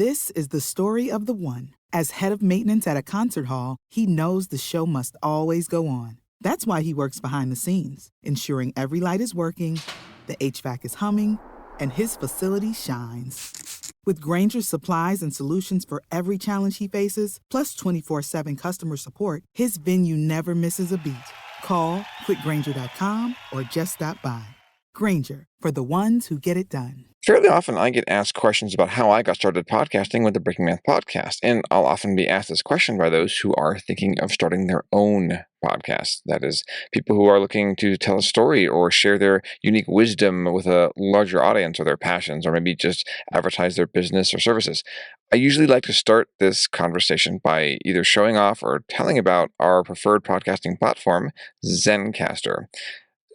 This is the story of the one. As head of maintenance at a concert hall, he knows the show must always go on. That's why he works behind the scenes, ensuring every light is working, the HVAC is humming, and his facility shines. With Grainger's supplies and solutions for every challenge he faces, plus 24/7 customer support, his venue never misses a beat. Call quickgrainger.com or just stop by. Grainger, for the ones who get it done. Fairly often, I get asked questions about how I got started podcasting with the Breaking Math podcast, and I'll often be asked this question by those who are thinking of starting their own podcast. That is, people who are looking to tell a story or share their unique wisdom with a larger audience or their passions, or maybe just advertise their business or services. I usually like to start this conversation by either showing off or telling about our preferred podcasting platform, Zencastr.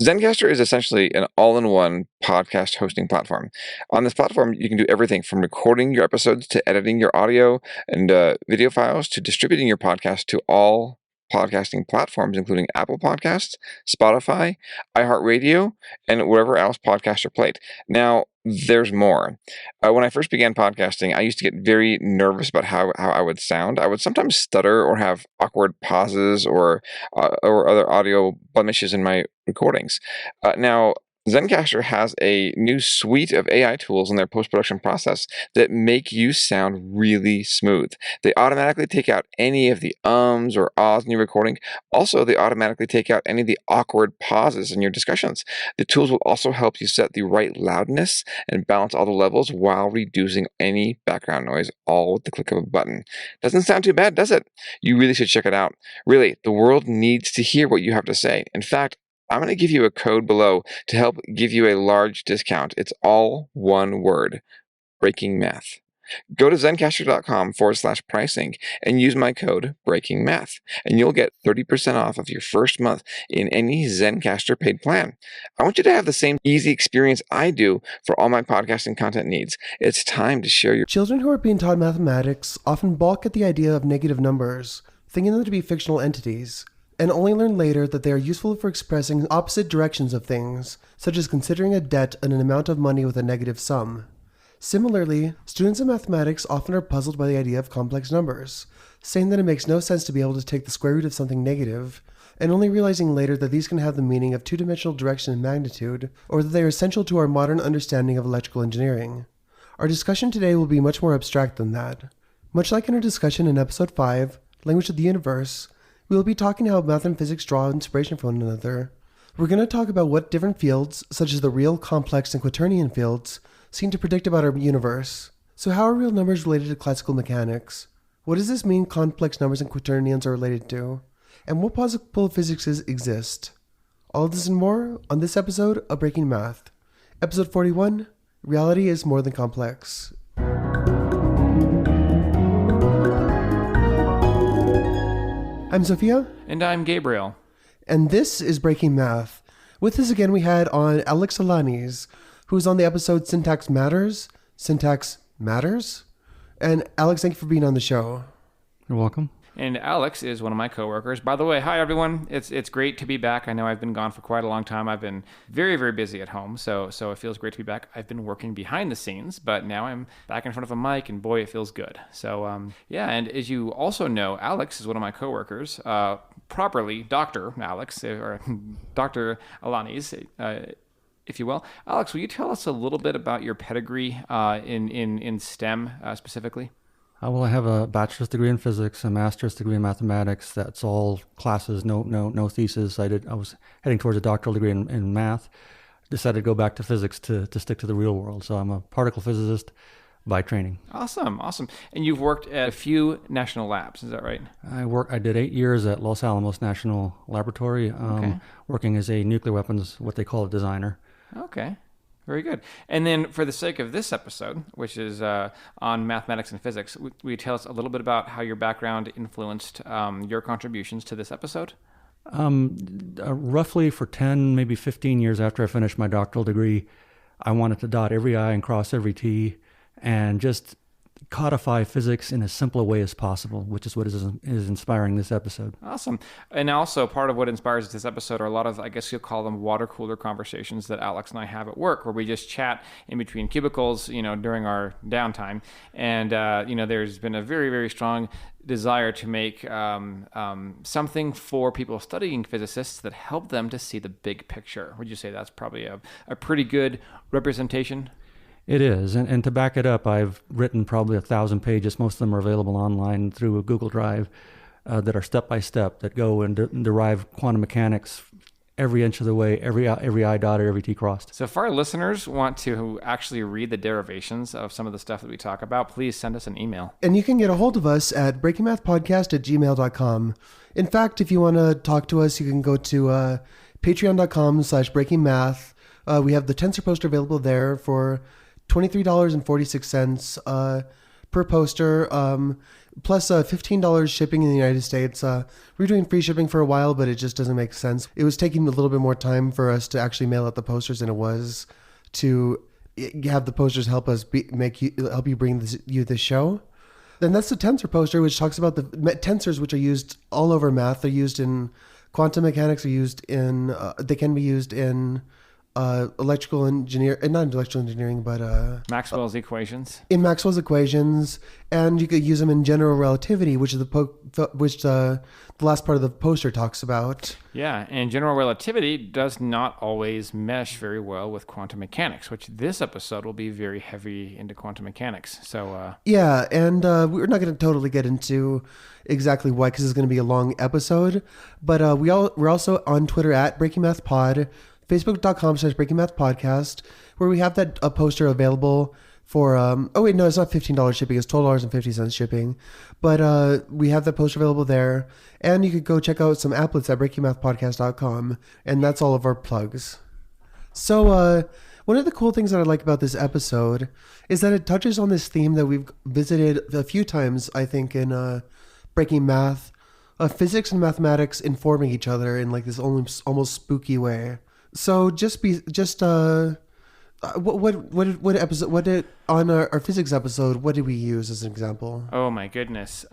Zencastr is essentially an all-in-one podcast hosting platform. On this platform, you can do everything from recording your episodes to editing your audio and video files to distributing your podcast to all podcasting platforms, including Apple Podcasts, Spotify, iHeartRadio, and wherever else podcasts are played. Now, there's more. When I first began podcasting, I used to get very nervous about how I would sound. I would sometimes stutter or have awkward pauses or other audio blemishes in my recordings. Now, Zencastr has a new suite of AI tools in their post-production process that make you sound really smooth. They automatically take out any of the ums or ahs in your recording. Also, they automatically take out any of the awkward pauses in your discussions. The tools will also help you set the right loudness and balance all the levels while reducing any background noise, all with the click of a button. Doesn't sound too bad, does it? You really should check it out. Really, the world needs to hear what you have to say. In fact, I'm going to give you a code below to help give you a large discount. It's all one word, Breaking Math. Go to zencastr.com/pricing and use my code Breaking Math, and you'll get 30% off of your first month in any Zencastr paid plan. I want you to have the same easy experience I do for all my podcasting content needs. It's time to share your... Children who are being taught mathematics often balk at the idea of negative numbers, thinking them to be fictional entities, and only learn later that they are useful for expressing opposite directions of things, such as considering a debt and an amount of money with a negative sum. Similarly, students in mathematics often are puzzled by the idea of complex numbers, saying that it makes no sense to be able to take the square root of something negative, and only realizing later that these can have the meaning of two-dimensional direction and magnitude, or that they are essential to our modern understanding of electrical engineering. Our discussion today will be much more abstract than that. Much like in our discussion in Episode 5, Language of the Universe, we will be talking how math and physics draw inspiration from one another. We're going to talk about what different fields, such as the real, complex, and quaternion fields, seem to predict about our universe. So how are real numbers related to classical mechanics? What does this mean complex numbers and quaternions are related to? And what possible physics exist? All of this and more on this episode of Breaking Math. Episode 41, Reality is More Than Complex. I'm Sophia. And I'm Gabriel. And this is Breaking Math. With us again, we had on Alex Alanis, who's on the episode Syntax Matters. Syntax Matters? And Alex, thank you for being on the show. You're welcome. And Alex is one of my coworkers. By the way, hi everyone. It's great to be back. I know I've been gone for quite a long time. I've been very, very busy at home, so it feels great to be back. I've been working behind the scenes, but now I'm back in front of a mic, and boy, it feels good. So yeah, and as you also know, Alex is one of my coworkers. Properly, Dr. Alex, or Dr. Alanis, if you will. Alex, will you tell us a little bit about your pedigree in STEM specifically? Well, I have a bachelor's degree in physics, a master's degree in mathematics. That's all classes, no thesis. I was heading towards a doctoral degree in math. Decided to go back to physics to stick to the real world. So I'm a particle physicist by training. Awesome. And you've worked at a few national labs, is that right? I did 8 years at Los Alamos National Laboratory, working as a nuclear weapons, what they call a designer. Okay. Very good. And then for the sake of this episode, which is on mathematics and physics, will you tell us a little bit about how your background influenced your contributions to this episode? Roughly for 10, maybe 15 years after I finished my doctoral degree, I wanted to dot every I and cross every T and just codify physics in as simple a way as possible, which is what is inspiring this episode. Awesome. And also part of what inspires this episode are a lot of, I guess you'll call them water cooler conversations that Alex and I have at work, where we just chat in between cubicles, during our downtime. And, there's been a very, very strong desire to make something for people studying physicists that help them to see the big picture. Would you say that's probably a pretty good representation? It is. And to back it up, I've written probably 1,000 pages. Most of them are available online through a Google Drive that are step-by-step that go and derive quantum mechanics every inch of the way, every I dotted, every T crossed. So if our listeners want to actually read the derivations of some of the stuff that we talk about, please send us an email. And you can get a hold of us at breakingmathpodcast@gmail.com. In fact, if you want to talk to us, you can go to patreon.com/breakingmath. We have the tensor poster available there for $23.46 per poster, plus $15 shipping in the United States. We were doing free shipping for a while, but it just doesn't make sense. It was taking a little bit more time for us to actually mail out the posters than it was to have the posters help us help you bring you this show. Then that's the tensor poster, which talks about the tensors, which are used all over math. They're used in quantum mechanics. They can be used in not electrical engineering, but Maxwell's equations. In Maxwell's equations, and you could use them in general relativity, which is the last part of the poster talks about. Yeah, and general relativity does not always mesh very well with quantum mechanics, which this episode will be very heavy into quantum mechanics. So yeah, and we're not going to totally get into exactly why, because it's going to be a long episode. But we're also on Twitter at BreakingMathPod. Facebook.com/BreakingMathPodcast, where we have that poster available for, it's not $15 shipping, it's $12.50 shipping. But we have that poster available there. And you could go check out some applets at BreakingMathPodcast.com. And that's all of our plugs. So one of the cool things that I like about this episode is that it touches on this theme that we've visited a few times, I think, in Breaking Math, physics and mathematics informing each other in like this almost spooky way. So what episode? On our physics episode, what did we use as an example? Oh my goodness.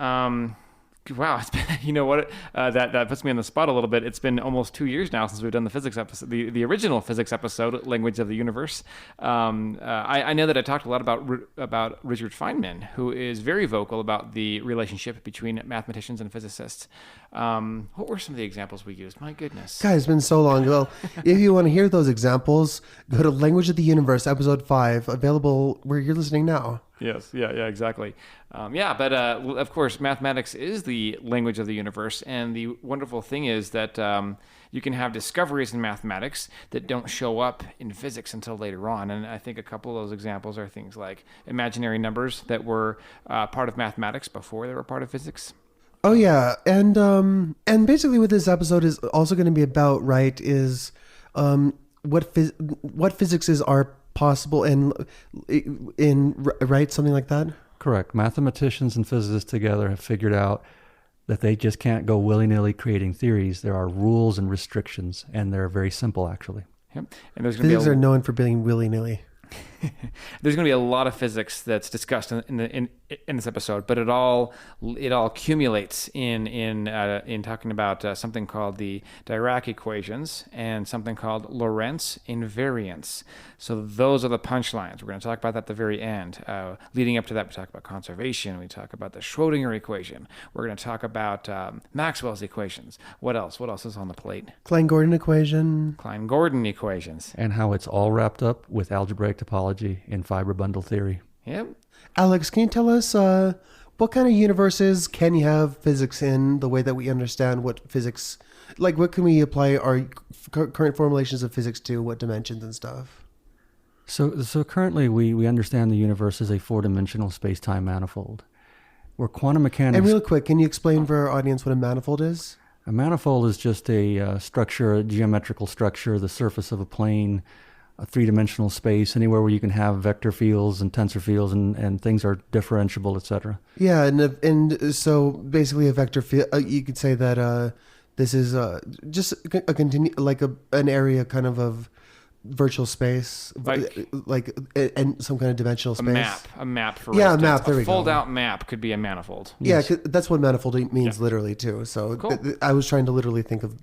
Wow, it's been, you know what? That puts me on the spot a little bit. It's been almost 2 years now since we've done the physics episode, the original physics episode, Language of the Universe. I know that I talked a lot about Richard Feynman, who is very vocal about the relationship between mathematicians and physicists. What were some of the examples we used? My goodness. God, it's been so long. Well, if you want to hear those examples, go to Language of the Universe, episode 5, available where you're listening now. Yes. Yeah, exactly. But of course, mathematics is the language of the universe. And the wonderful thing is that you can have discoveries in mathematics that don't show up in physics until later on. And I think a couple of those examples are things like imaginary numbers that were part of mathematics before they were part of physics. Oh, yeah. And basically what this episode is also going to be about, right, is what physics are possible in right, something like that? Correct. Mathematicians and physicists together have figured out that they just can't go willy-nilly creating theories. There are rules and restrictions, and they're very simple, actually. Yep. And there's physics are known for being willy-nilly. There's going to be a lot of physics that's discussed in this episode, but it all accumulates in talking about something called the Dirac equations and something called Lorentz invariance. So those are the punchlines. We're going to talk about that at the very end. Leading up to that, we talk about conservation. We talk about the Schrodinger equation. We're going to talk about Maxwell's equations. What else? What else is on the plate? Klein-Gordon equation. Klein-Gordon equations. And how it's all wrapped up with algebraic topology in fiber bundle theory. Yep. Alex, can you tell us what kind of universes can you have physics in, the way that we understand what physics, like what can we apply our current formulations of physics to, what dimensions and stuff? So currently we understand the universe as a four-dimensional space-time manifold, where quantum mechanics... And real quick, can you explain for our audience what a manifold is? A manifold is just a structure, a geometrical structure, the surface of a plane, a three-dimensional space, anywhere where you can have vector fields and tensor fields and things are differentiable, etc. Yeah, and so basically a vector field, you could say that this is just a an area kind of virtual space, like and some kind of dimensional space. A map for yeah, instance. a map. There we go. A fold-out map could be a manifold. Yeah, that's what manifold means literally too. So Cool. I was trying to literally think of.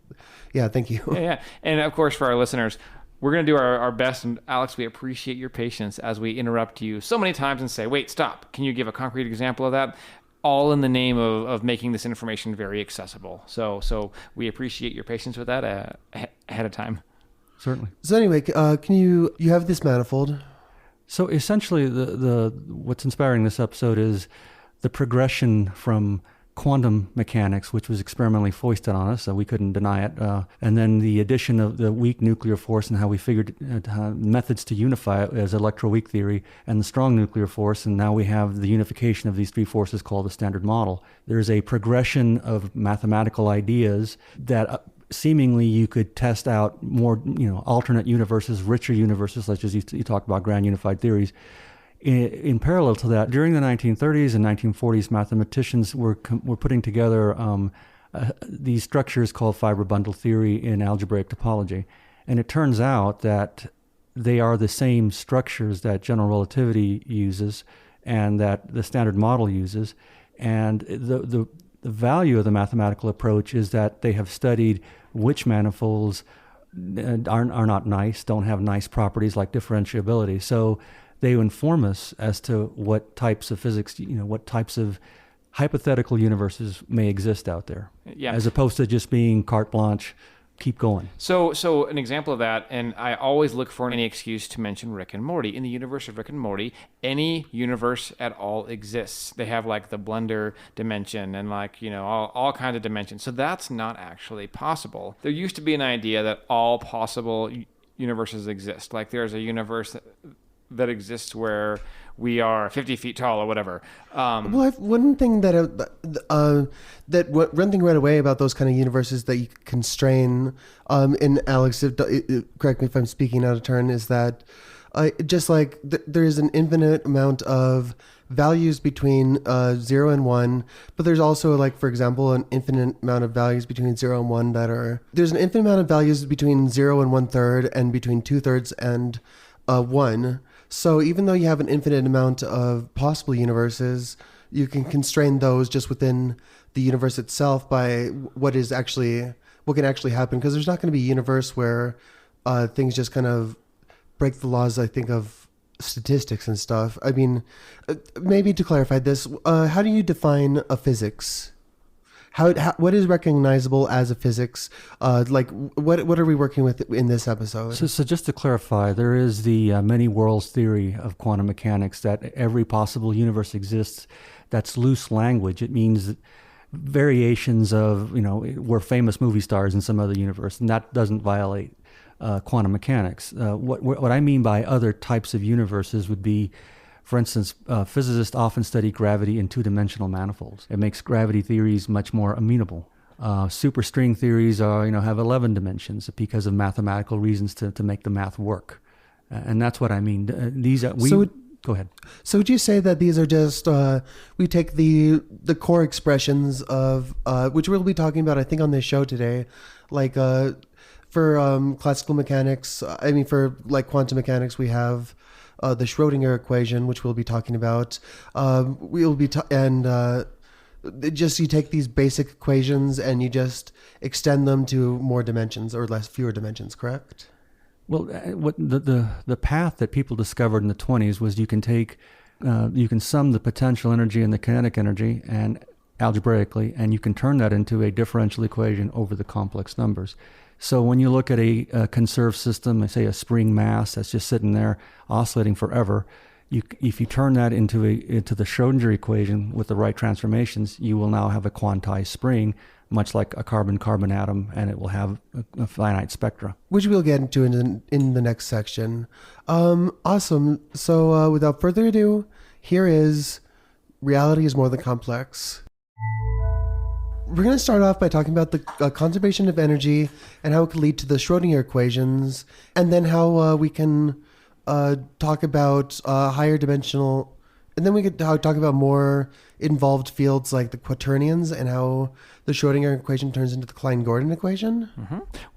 Yeah, thank you. Yeah. And of course, for our listeners, we're going to do our best. And Alex, we appreciate your patience as we interrupt you so many times and say, wait, stop. Can you give a concrete example of that? All in the name of making this information very accessible. So we appreciate your patience with that ahead of time. Certainly. So anyway, can you have this manifold? So essentially, the what's inspiring this episode is the progression from quantum mechanics, which was experimentally foisted on us, so we couldn't deny it, and then the addition of the weak nuclear force and how we figured methods to unify it as electroweak theory, and the strong nuclear force, and now we have the unification of these three forces called the Standard Model. There's a progression of mathematical ideas that seemingly you could test out more, alternate universes, richer universes, such as you talked about grand unified theories. In parallel to that, during the 1930s and 1940s, mathematicians were putting together these structures called fiber bundle theory in algebraic topology. And it turns out that they are the same structures that general relativity uses and that the Standard Model uses. And the value of the mathematical approach is that they have studied which manifolds are not nice, don't have nice properties like differentiability. So they inform us as to what types of physics, what types of hypothetical universes may exist out there, as opposed to just being carte blanche, keep going. So an example of that, and I always look for any excuse to mention Rick and Morty. In the universe of Rick and Morty, any universe at all exists. They have like the blender dimension and all kinds of dimensions. So that's not actually possible. There used to be an idea that all possible universes exist. Like there's a universe that exists where we are 50 feet tall or whatever. One thing running right away about those kind of universes that you constrain, and Alex, correct me if I'm speaking out of turn, is that just like there is an infinite amount of values between 0 and 1, but there's also, like, for example, an infinite amount of values between 0 and 1 there's an infinite amount of values between 0 and 1/3 and between 2/3 and 1. So even though you have an infinite amount of possible universes, you can constrain those just within the universe itself by what can actually happen. Because there's not going to be a universe where things just kind of break the laws, I think, of statistics and stuff. I mean, maybe to clarify this, how do you define a physics? What is recognizable as a physics? What are we working with in this episode? So just to clarify, there is the many worlds theory of quantum mechanics, that every possible universe exists. That's loose language. It means that variations of, we're famous movie stars in some other universe, and that doesn't violate quantum mechanics. What I mean by other types of universes would be, for instance, physicists often study gravity in two-dimensional manifolds. It makes gravity theories much more amenable. Superstring theories have 11 dimensions because of mathematical reasons to make the math work. And that's what I mean. Go ahead. So would you say that these are just, we take the core expressions of, which we'll be talking about, I think, on this show today, like for classical mechanics, for like quantum mechanics, we have the Schrodinger equation, which we'll be talking about. You take these basic equations and you just extend them to more dimensions or fewer dimensions, correct? Well, what the path that people discovered in the 1920s was you can sum the potential energy and the kinetic energy and algebraically, and you can turn that into a differential equation over the complex numbers. So when you look at a conserved system, say a spring mass that's just sitting there oscillating forever, if you turn that into the Schrodinger equation with the right transformations, you will now have a quantized spring, much like a carbon-carbon atom, and it will have a finite spectra. Which we'll get into in the next section. Awesome. So without further ado, here is Reality is More Than Complex. We're going to start off by talking about the conservation of energy and how it could lead to the Schrodinger equations, and then how we can talk about higher dimensional And then we could talk about more involved fields like the quaternions and how the Schrodinger equation turns into the Klein-Gordon equation.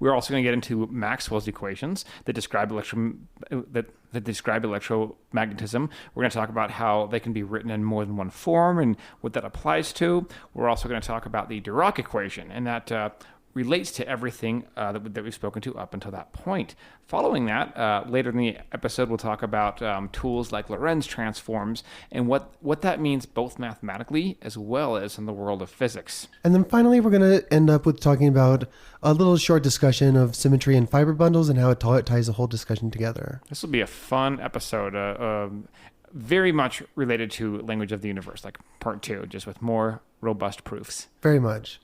We're also going to get into Maxwell's equations that describe that describe electromagnetism. We're going to talk about how they can be written in more than one form and what that applies to. We're also going to talk about the Dirac equation, and that relates to everything that we've spoken to up until that point. Following that, later in the episode, we'll talk about tools like Lorentz transforms and what that means both mathematically as well as in the world of physics. And then finally, we're going to end up with talking about a little short discussion of symmetry and fiber bundles and how it ties the whole discussion together. This will be a fun episode, very much related to language of the universe, like part 2, just with more robust proofs. Very much.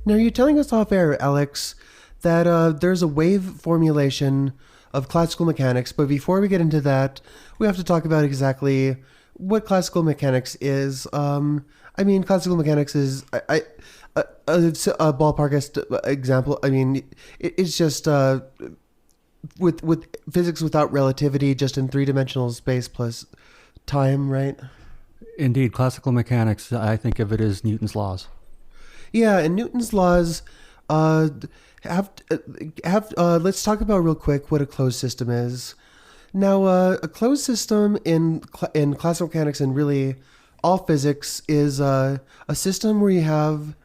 Now, you're telling us off air, Alex, that there's a wave formulation of classical mechanics, but before we get into that, we have to talk about exactly what classical mechanics is. Classical mechanics is a ballpark example. It's just with physics without relativity, just in three-dimensional space plus time, right? Indeed, classical mechanics, I think of it as Newton's laws. Yeah, and Newton's laws let's talk about real quick what a closed system is. Now, a closed system in classical mechanics and really all physics is a system where you have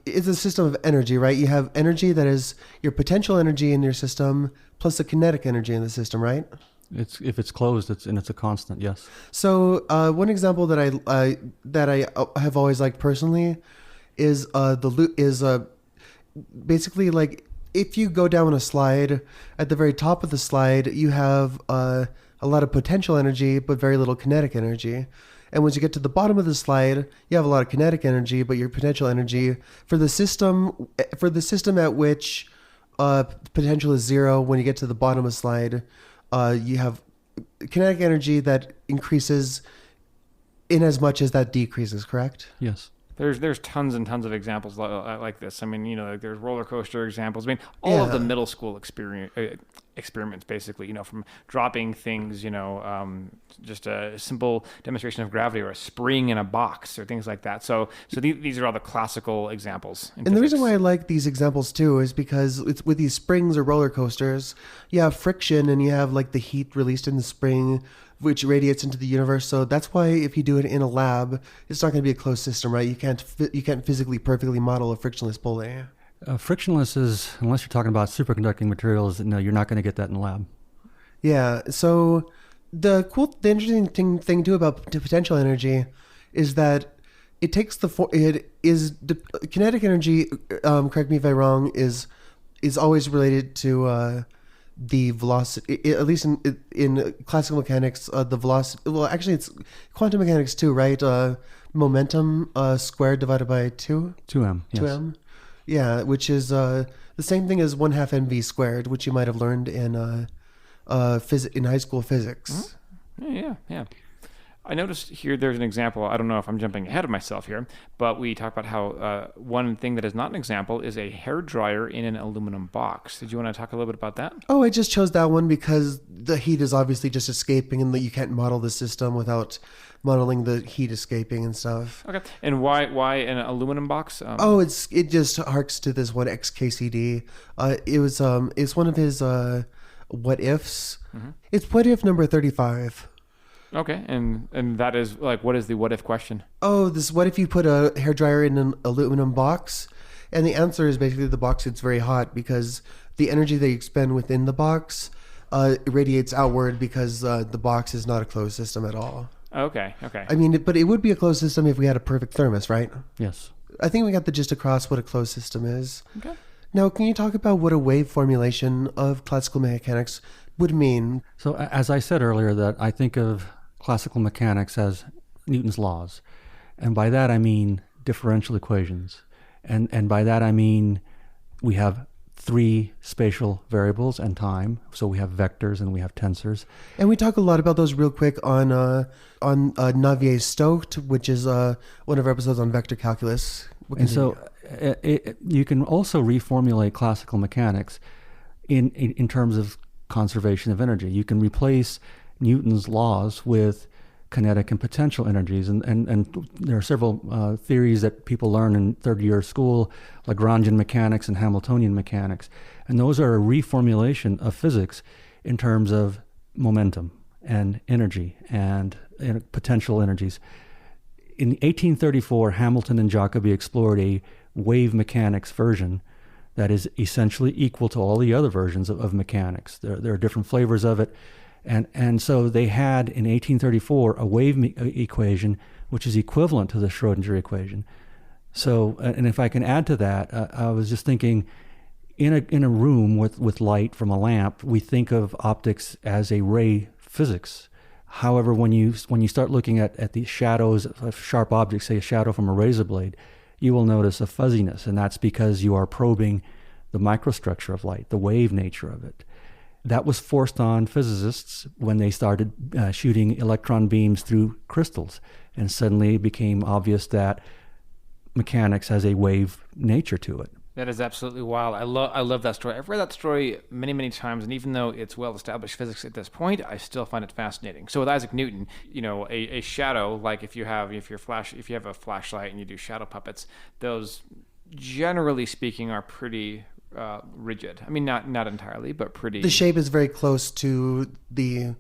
it's a system of energy, right? You have energy that is your potential energy in your system plus the kinetic energy in the system, right? If it's closed, it's a constant. Yes. So one example that I have always liked personally is basically like if you go down a slide, at the very top of the slide you have a lot of potential energy but very little kinetic energy, and once you get to the bottom of the slide you have a lot of kinetic energy but your potential energy for the system at which potential is 0. When you get to the bottom of the slide, you have kinetic energy that increases in as much as that decreases, correct? Yes. There's tons and tons of examples like this. There's roller coaster examples. All of the middle school experiments, basically, from dropping things, just a simple demonstration of gravity or a spring in a box or things like that. So these are all the classical examples. And the reason why I like these examples too is because it's with these springs or roller coasters, you have friction and you have like the heat released in the spring, which radiates into the universe. So that's why if you do it in a lab, it's not going to be a closed system, right? You can't physically perfectly model a frictionless pulley. Frictionless is, unless you're talking about superconducting materials, no, you're not going to get that in the lab. Yeah. So the interesting thing too about potential energy is that it takes kinetic energy. Correct me if I'm wrong. Is always related to the velocity, at least in classical mechanics, the velocity. Well, actually, it's quantum mechanics too, right? Momentum squared divided by 2. 2m. Yes. 2m. Yeah, which is the same thing as 1/2 mv squared, which you might have learned in high school physics. Mm-hmm. Yeah. I noticed here there's an example. I don't know if I'm jumping ahead of myself here, but we talk about how one thing that is not an example is a hairdryer in an aluminum box. Did you want to talk a little bit about that? Oh, I just chose that one because the heat is obviously just escaping and you can't model the system without modeling the heat escaping and stuff. Okay. And why an aluminum box? It just harks to this one XKCD. It's one of his what ifs. Mm-hmm. It's what if number 35. Okay, and that is like, what is the what if question? Oh, what if you put a hairdryer in an aluminum box? And the answer is basically the box gets very hot because the energy that you expend within the box radiates outward because the box is not a closed system at all. Okay. But it would be a closed system if we had a perfect thermos, right? Yes. I think we got the gist across what a closed system is. Okay. Now, can you talk about what a wave formulation of classical mechanics would mean? So as I said earlier, that I think of classical mechanics as Newton's laws. And by that I mean differential equations. And by that I mean we have 3 spatial variables and time. So we have vectors and we have tensors. And we talk a lot about those real quick on Navier-Stokes, which is one of our episodes on vector calculus. And so you can also reformulate classical mechanics in terms of conservation of energy. You can replace Newton's laws with kinetic and potential energies. And there are several theories that people learn in third year of school, Lagrangian mechanics and Hamiltonian mechanics. And those are a reformulation of physics in terms of momentum and energy and potential energies. In 1834, Hamilton and Jacobi explored a wave mechanics version that is essentially equal to all the other versions of mechanics. There are different flavors of it. And so they had, in 1834, a wave equation which is equivalent to the Schrodinger equation. So, and if I can add to that, I was just thinking, in a room with light from a lamp, we think of optics as a ray physics. However, when you start looking at the shadows of sharp objects, say a shadow from a razor blade, you will notice a fuzziness, and that's because you are probing the microstructure of light, the wave nature of it. That was forced on physicists when they started shooting electron beams through crystals, and suddenly it became obvious that mechanics has a wave nature to it. That is absolutely wild. I love that story. I've read that story many, many times, and even though it's well-established physics at this point, I still find it fascinating. So with Isaac Newton, a shadow, like if you have a flashlight and you do shadow puppets, those, generally speaking, are pretty rigid. I mean, not entirely, but pretty. The shape is very close to the.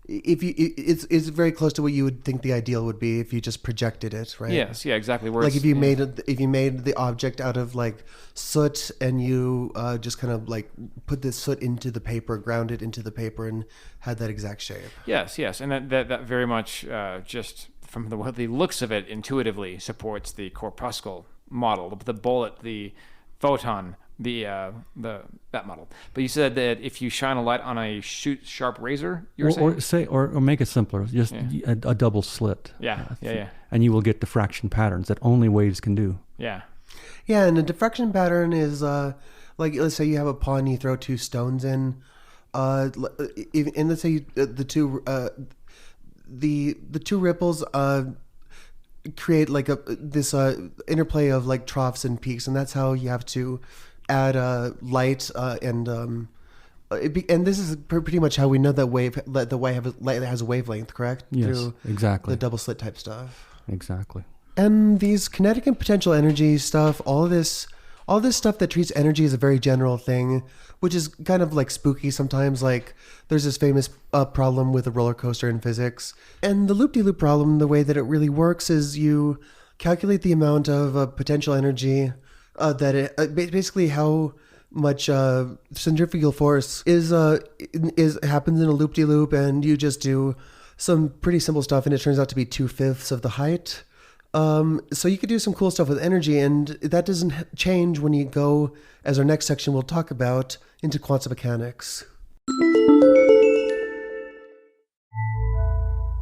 It's very close to what you would think the ideal would be if you just projected it, right? Yes, yeah, exactly. Like if you made the object out of like soot and you just kind of like put this soot into the paper, ground it into the paper, and had that exact shape. Yes, and that very much just from the looks of it intuitively supports the corpuscle model, the bullet, the photon. That model. But you said that if you shine a light on a sharp razor, or make it simpler, just a double slit. Yeah. And you will get diffraction patterns that only waves can do. Yeah, and a diffraction pattern is like, let's say you have a pond, you throw two stones in, and let's say the two ripples create like this interplay of like troughs and peaks, and that's how you have to add light and this is pretty much how we know that the light has a wavelength, correct? Yes, through exactly. The double slit type stuff. Exactly. And these kinetic and potential energy stuff, all this stuff that treats energy as a very general thing, which is kind of like spooky sometimes. Like there's this famous problem with a roller coaster in physics, and the loop-de-loop problem, the way that it really works is you calculate the amount of potential energy. Basically how much centrifugal force is happens in a loop-de-loop, and you just do some pretty simple stuff, and it turns out to be 2/5 of the height. So you could do some cool stuff with energy, and that doesn't change when you go, as our next section will talk about, into quantum mechanics.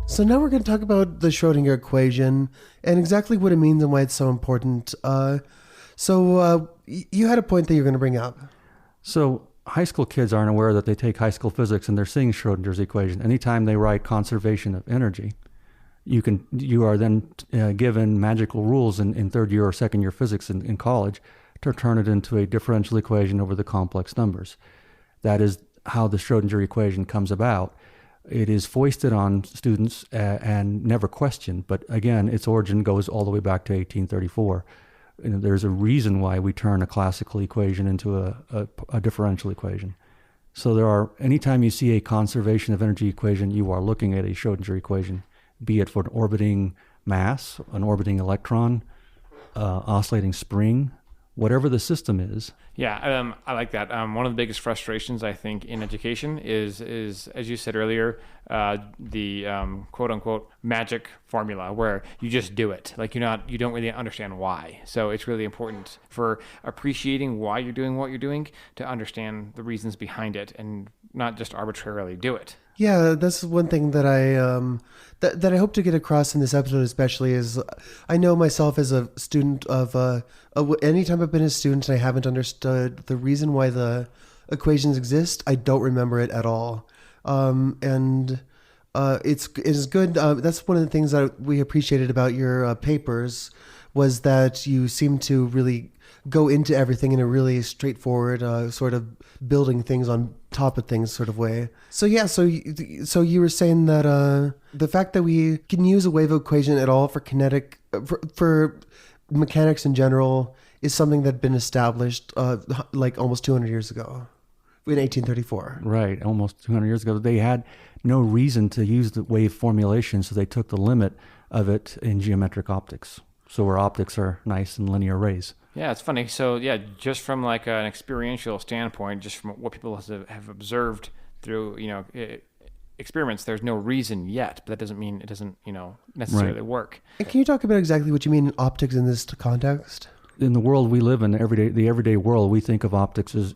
So now we're going to talk about the Schrodinger equation and exactly what it means and why it's so important. So you had a point that you're going to bring up. So high school kids aren't aware that they take high school physics and they're seeing Schrodinger's equation. Anytime they write conservation of energy, you are then given magical rules in third year or second year physics in college to turn it into a differential equation over the complex numbers. That is how the Schrodinger equation comes about. It is foisted on students and never questioned, but again, its origin goes all the way back to 1834. There's a reason why we turn a classical equation into a differential equation. So anytime you see a conservation of energy equation, you are looking at a Schrodinger equation, be it for an orbiting mass, an orbiting electron, oscillating spring, whatever the system is. Yeah, I like that. One of the biggest frustrations, I think, in education is as you said earlier, the quote unquote magic formula where you just do it. Like you don't really understand why. So it's really important for appreciating why you're doing what you're doing to understand the reasons behind it and not just arbitrarily do it. Yeah, that's one thing that I hope to get across in this episode, especially is I know myself as a student of anytime I've been a student and I haven't understood the reason why the equations exist, I don't remember it at all. And it's good. That's one of the things that we appreciated about your papers was that you seem to really go into everything in a really straightforward sort of building things on top of things sort of way. So yeah, so you were saying that the fact that we can use a wave equation at all for kinetic for mechanics in general is something that had been established like almost 200 years ago in 1834. Right, almost 200 years ago. They had no reason to use the wave formulation, so they took the limit of it in geometric optics. So where optics are nice and linear rays. Yeah, it's funny. So yeah, just from like an experiential standpoint, just from what people have observed through, experiments, there's no reason yet, but that doesn't mean it doesn't, necessarily work. And can you talk about exactly what you mean in optics in this context? In the world we live in, the everyday world, we think of optics as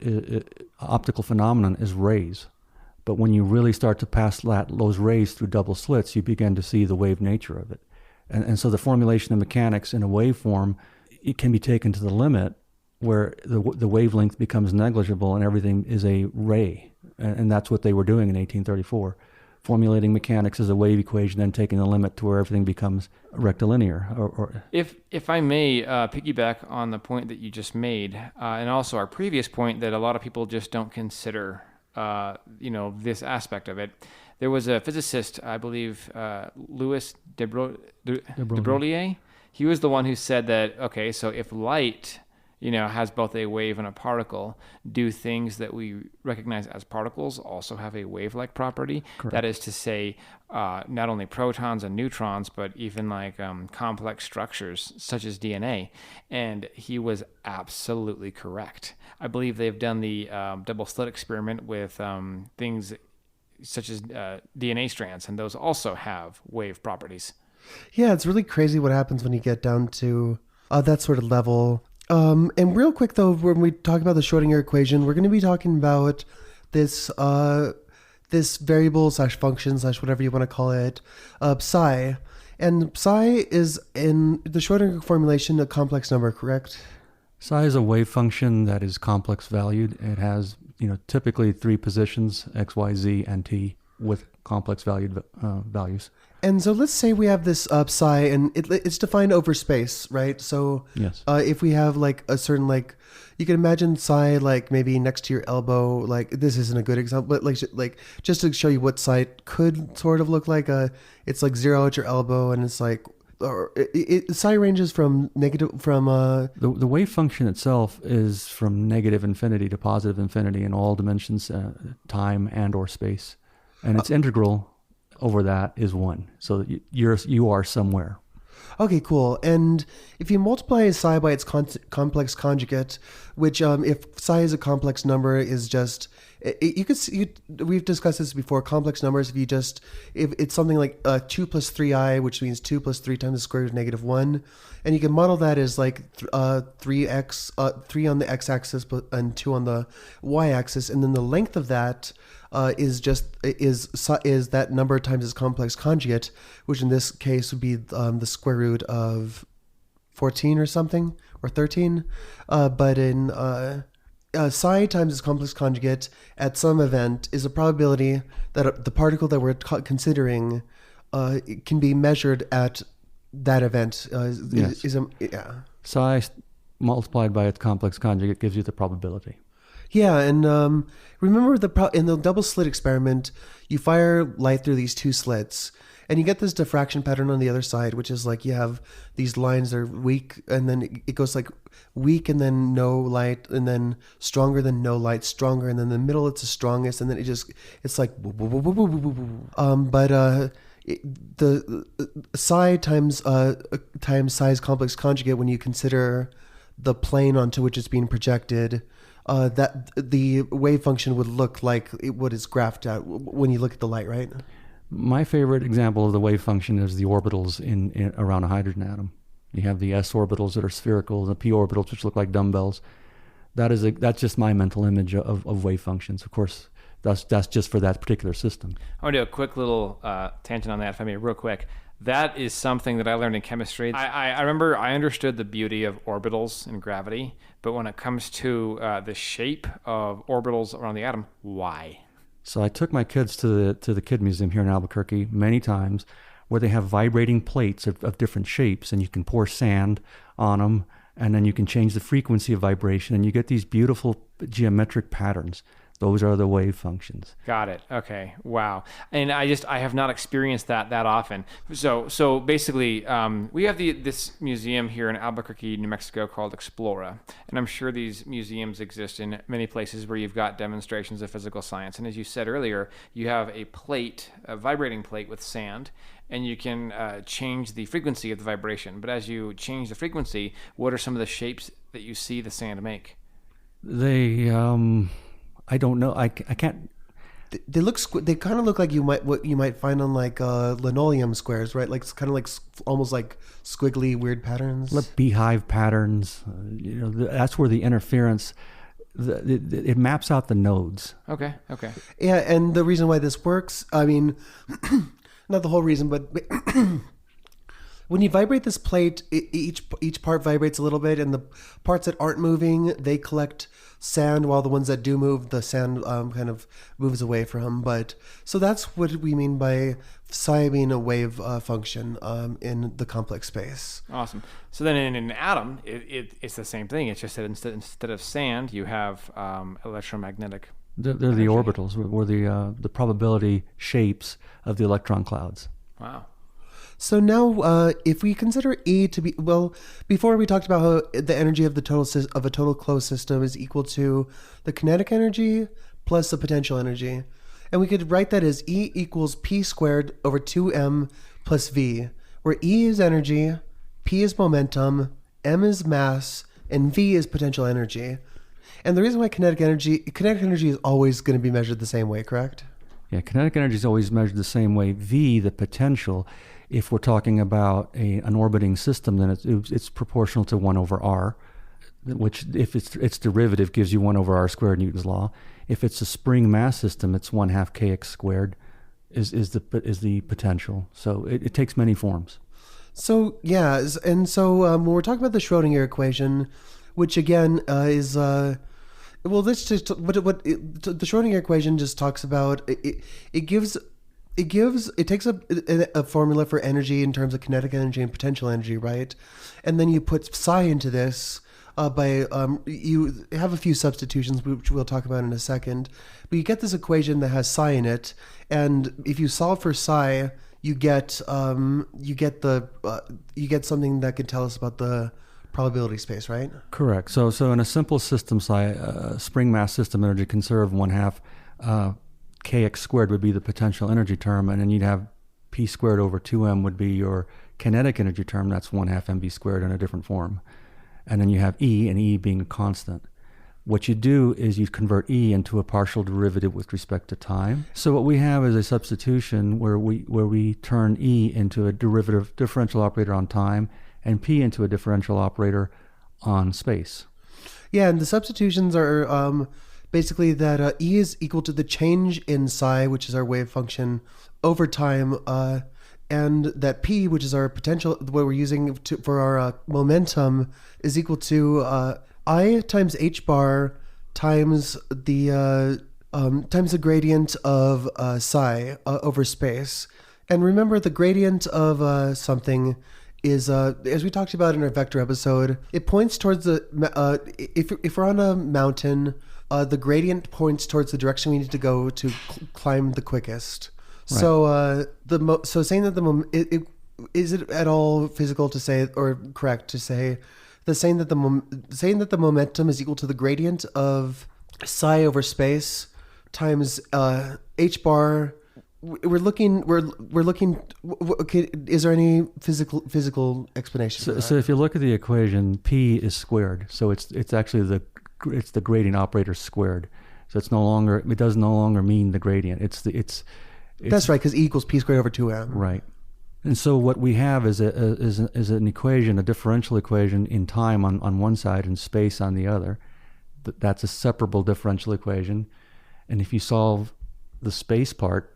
optical phenomenon as rays. But when you really start to pass those rays through double slits, you begin to see the wave nature of it. And so the formulation of mechanics in a waveform, it can be taken to the limit where the wavelength becomes negligible and everything is a ray. And that's what they were doing in 1834. Formulating mechanics as a wave equation, then taking the limit to where everything becomes rectilinear. If I may piggyback on the point that you just made, and also our previous point that a lot of people just don't consider, this aspect of it. There was a physicist, I believe, Louis de Broglie. He was the one who said that, okay, so if light, has both a wave and a particle, do things that we recognize as particles also have a wave-like property? Correct. That is to say, not only protons and neutrons, but even like complex structures such as DNA. And he was absolutely correct. I believe they've done the double slit experiment with things such as DNA strands, and those also have wave properties. Yeah, it's really crazy what happens when you get down to that sort of level. And real quick though, when we talk about the Schrodinger equation, we're going to be talking about this this variable / function / whatever you want to call it, psi. And psi is in the Schrodinger formulation a complex number, correct? Psi is a wave function that is complex valued. It has, typically 3 positions, x, y, z, and t, with complex valued values. And so let's say we have this psi, and it's defined over space, right? So yes. If we have like a certain, like, you can imagine psi like maybe next to your elbow. Like, this isn't a good example, but like just to show you what psi could sort of look like, it's like 0 at your elbow, and it's like, or psi ranges from negative the wave function itself is from negative infinity to positive infinity in all dimensions, time and or space, and its integral over that is 1. So you are somewhere. Okay, cool. And if you multiply psi by its complex conjugate, which if psi is a complex number, is just, you could see, we've discussed this before, complex numbers, if it's something like 2 plus 3i, which means 2 plus 3 times the square root of -1, and you can model that as like 3x, 3 on the x-axis and 2 on the y-axis, and then the length of that is that number times its complex conjugate, which in this case would be the square root of 14 or something, or 13. But in psi times its complex conjugate at some event is a probability that the particle that we're considering can be measured at that event. Yes. Yeah. Psi multiplied by its complex conjugate gives you the probability. Yeah, and remember in the double slit experiment, you fire light through these 2 slits, and you get this diffraction pattern on the other side, which is like you have these lines that are weak, and then it goes like weak and then no light, and then stronger than no light, stronger, and then in the middle it's the strongest, and then it's like the psi times psi's complex conjugate, when you consider the plane onto which it's being projected, that the wave function would look like what is graphed out when you look at the light, right? My favorite example of the wave function is the orbitals in around a hydrogen atom. You have the s orbitals that are spherical, the p orbitals which look like dumbbells. That's just my mental image of wave functions. Of course, that's just for that particular system. I want to do a quick little tangent on that, if I may, real quick. That is something that I learned in chemistry. I remember I understood the beauty of orbitals and gravity, but when it comes to the shape of orbitals around the atom, why? So I took my kids to the Kid Museum here in Albuquerque many times, where they have vibrating plates of different shapes, and you can pour sand on them, and then you can change the frequency of vibration, and you get these beautiful geometric patterns Those are the wave functions. Got it. Okay. Wow. And I have not experienced that often. So basically, we have this museum here in Albuquerque, New Mexico called Explora. And I'm sure these museums exist in many places where you've got demonstrations of physical science. And as you said earlier, you have a vibrating plate with sand, and you can change the frequency of the vibration. But as you change the frequency, what are some of the shapes that you see the sand make? They, I don't know. I can't. They kind of look like what you might find on like linoleum squares, right? Like it's kind of like almost like squiggly weird patterns. Like beehive patterns. That's where the interference. It maps out the nodes. Okay. Yeah, and the reason why this works, I mean, not the whole reason, but when you vibrate this plate, each part vibrates a little bit, and the parts that aren't moving, they collect sand, while the ones that do move, the sand kind of moves away from. But so that's what we mean by psi being a wave function in the complex space. Awesome. So then in an atom, it's the same thing. It's just that instead of sand, you have electromagnetic. They're the orbitals, or the probability shapes of the electron clouds. Wow. So now, if we consider E to be, well, before we talked about how the energy of a total closed system is equal to the kinetic energy plus the potential energy. And we could write that as E equals P squared over 2M plus V, where E is energy, P is momentum, M is mass, and V is potential energy. And the reason why kinetic energy is always going to be measured the same way, correct? Yeah, kinetic energy is always measured the same way. V, the potential, if we're talking about an orbiting system, then it's proportional to 1 over r, which if its derivative gives you 1 over r squared, Newton's law. If it's a spring mass system, it's 1/2 kx squared is the potential. So it takes many forms. So yeah, and so when we're talking about the Schrodinger equation, which again is well, let's just the Schrodinger equation just talks about it takes a formula for energy in terms of kinetic energy and potential energy, right? And then you put psi into this by you have a few substitutions, which we'll talk about in a second. But you get this equation that has psi in it, and if you solve for psi, you get something that can tell us about the probability space, right? Correct. So in a simple system, spring mass system energy conserved 1/2 kx squared would be the potential energy term, and then you'd have P squared over 2M would be your kinetic energy term. That's 1/2 mv squared in a different form. And then you have E, and E being a constant. What you do is you convert E into a partial derivative with respect to time. So what we have is a substitution where we turn E into a differential operator on time, and P into a differential operator on space. Yeah, and the substitutions are basically that E is equal to the change in psi, which is our wave function, over time, and that P, which is our potential, what we're using for our momentum, is equal to I times h bar times the gradient of psi over space. And remember, the gradient of something is, as we talked about in our vector episode, it points towards the, if we're on a mountain, the gradient points towards the direction we need to go to climb the quickest. Right. So saying that is it at all physical to say, or correct to say, saying that the momentum is equal to the gradient of psi over space times h bar. We're looking. Okay, is there any physical explanation? So if you look at the equation, P is squared. So it's actually the gradient operator squared. So it does no longer mean the gradient. That's right, because E equals P squared over 2M. Right. And so what we have is an equation, a differential equation in time on one side and space on the other. That's a separable differential equation. And if you solve the space part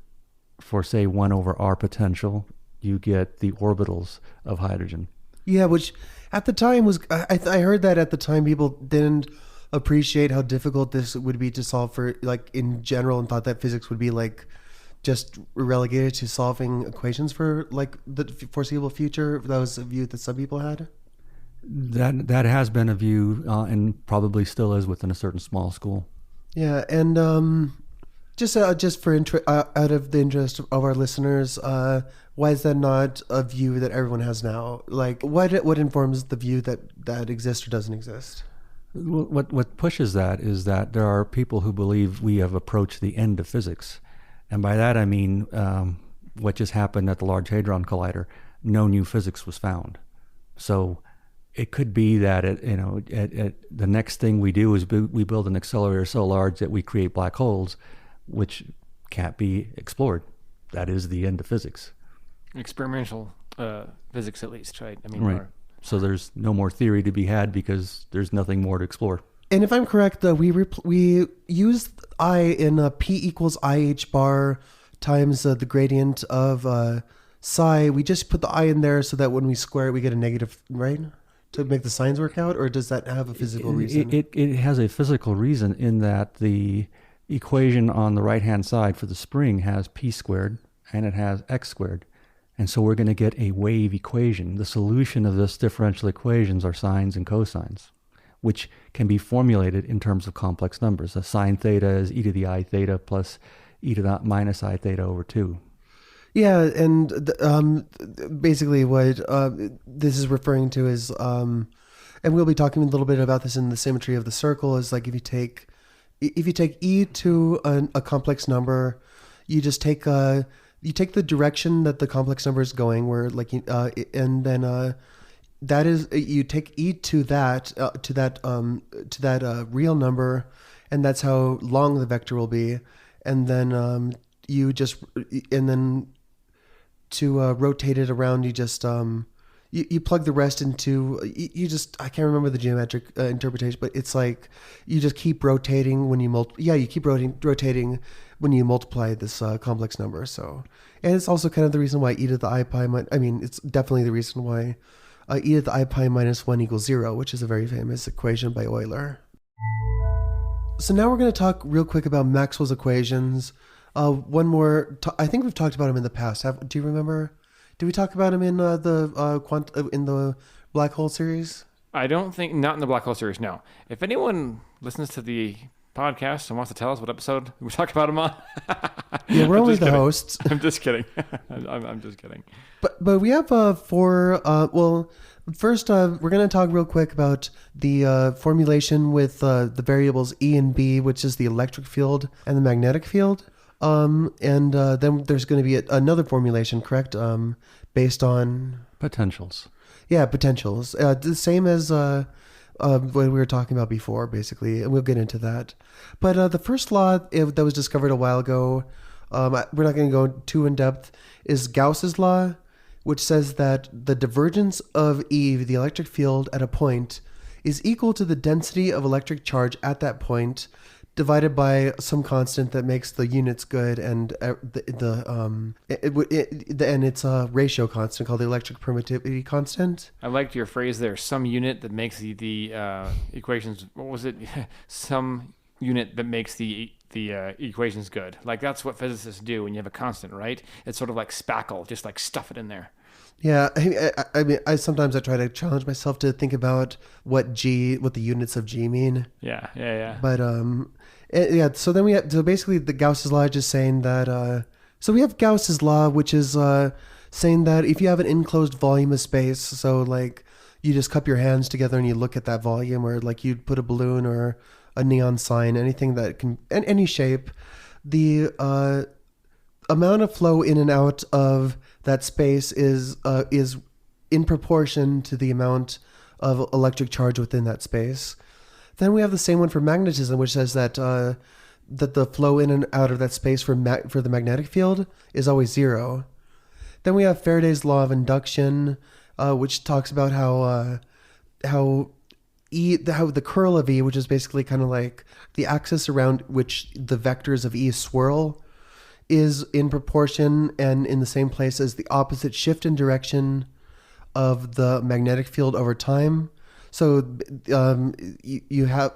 for, say, 1 over r potential, you get the orbitals of hydrogen. Yeah, which at the time was, I heard that at the time people didn't appreciate how difficult this would be to solve for, like, in general, and thought that physics would be like just relegated to solving equations for like the foreseeable future. That was a view that some people had. That has been a view, and probably still is within a certain small school. Yeah, and just for out of the interest of our listeners, why is that not a view that everyone has now? Like, what informs the view that exists or doesn't exist? What pushes that is that there are people who believe we have approached the end of physics, and by that I mean what just happened at the Large Hadron Collider. No new physics was found, so it could be that the next thing we do is we build an accelerator so large that we create black holes, which can't be explored. That is the end of physics. Experimental physics, at least, right? I mean, right. So there's no more theory to be had because there's nothing more to explore. And if I'm correct, we use I in P equals IH bar times the gradient of psi. We just put the I in there so that when we square it, we get a negative, right? To make the signs work out, or does that have a physical reason? It has a physical reason in that the equation on the right-hand side for the spring has p squared and it has x squared. And so we're going to get a wave equation. The solution of this differential equations are sines and cosines, which can be formulated in terms of complex numbers. A sine theta is e to the I theta plus e to the minus I theta over 2. Yeah, and basically what this is referring to is, and we'll be talking a little bit about this in the symmetry of the circle, is like if you take e to a complex number, you just take you take the direction that the complex number is going, where and then that is you take e to that real number, and that's how long the vector will be, and then to rotate it around, you just you plug the rest into you just I can't remember the geometric interpretation, but it's like you just keep rotating when you you keep rotating when you multiply this complex number. So, and it's also kind of the reason why e to the I pi it's definitely the reason why e to the I pi minus 1 equals 0, which is a very famous equation by Euler. So now we're going to talk real quick about Maxwell's equations. One more. I think we've talked about him in the past. Do you remember? Did we talk about him in the black hole series? I don't think, not in the black hole series. No. If anyone listens to the podcast and wants to tell us what episode we talk about him on, yeah, we're only the hosts. I'm just kidding. I'm just kidding. But we have four. Well, first we're going to talk real quick about the formulation with the variables E and B, which is the electric field and the magnetic field. And then there's going to be another formulation, correct? Based on potentials. Yeah, potentials. The same as what we were talking about before, basically, and we'll get into that. But the first law that was discovered a while ago, we're not going to go too in depth, is Gauss's law, which says that the divergence of E, the electric field at a point, is equal to the density of electric charge at that point, divided by some constant that makes the units good, and it's a ratio constant called the electric permittivity constant. I liked your phrase there. Some unit that makes the equations. What was it? Some unit that makes the equations good. Like that's what physicists do when you have a constant, right? It's sort of like spackle, just like stuff it in there. Yeah, I mean, sometimes I try to challenge myself to think about what the units of G mean. Yeah. But yeah. So then basically the Gauss's law is just saying that. So we have Gauss's law, which is saying that if you have an enclosed volume of space, so like you just cup your hands together and you look at that volume, or like you'd put a balloon or a neon sign, anything that can, any shape, the amount of flow in and out of that space is in proportion to the amount of electric charge within that space. Then we have the same one for magnetism, which says that that the flow in and out of that space for the magnetic field is always 0. Then we have Faraday's law of induction, which talks about how the curl of E, which is basically kind of like the axis around which the vectors of E swirl, is in proportion and in the same place as the opposite shift in direction of the magnetic field over time. So you have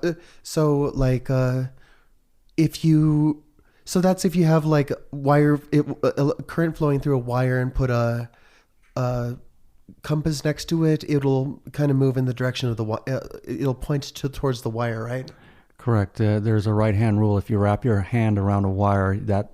if you have like current flowing through a wire and put a compass next to it, it'll kind of move in the direction of the it'll point towards the wire, right? Correct. There's a right-hand rule. If you wrap your hand around a wire, that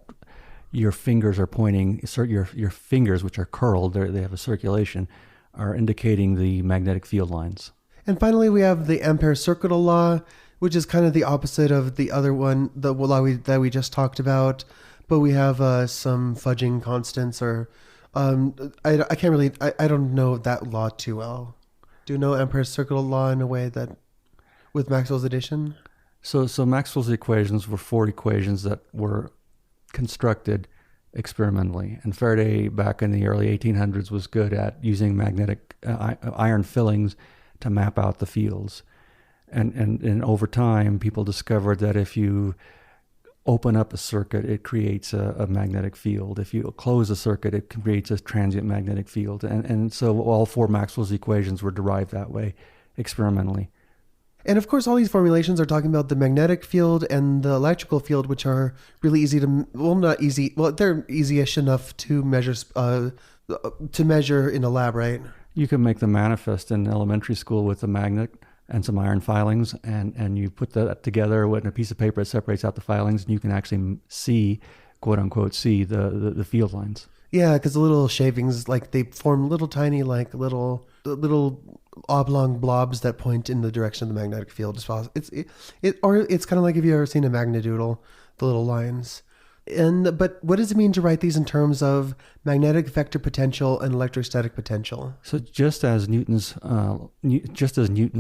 your fingers are pointing, your fingers, which are curled, they have a circulation, are indicating the magnetic field lines. And finally, we have the Ampere's circuital law, which is kind of the opposite of the other one, the law that we just talked about. But we have some fudging constants, or I can't really, I don't know that law too well. Do you know Ampere's circuital law in a way that with Maxwell's addition? So Maxwell's equations were 4 equations that were constructed experimentally. And Faraday, back in the early 1800s, was good at using magnetic iron fillings to map out the fields. And over time, people discovered that if you open up a circuit, it creates a magnetic field. If you close a circuit, it creates a transient magnetic field. And so all 4 Maxwell's equations were derived that way experimentally. And of course, all these formulations are talking about the magnetic field and the electrical field, which are really easy to, well, not easy, well, they're easy-ish enough to measure in a lab, right? You can make them manifest in elementary school with a magnet and some iron filings, and you put that together with a piece of paper that separates out the filings, and you can actually see, quote unquote, see the field lines. Yeah, because the little shavings, like they form little tiny, like little oblong blobs that point in the direction of the magnetic field as well. It's kind of like if you've ever seen a magnedoodle, the little lines. But what does it mean to write these in terms of magnetic vector potential and electrostatic potential? So just as Newton's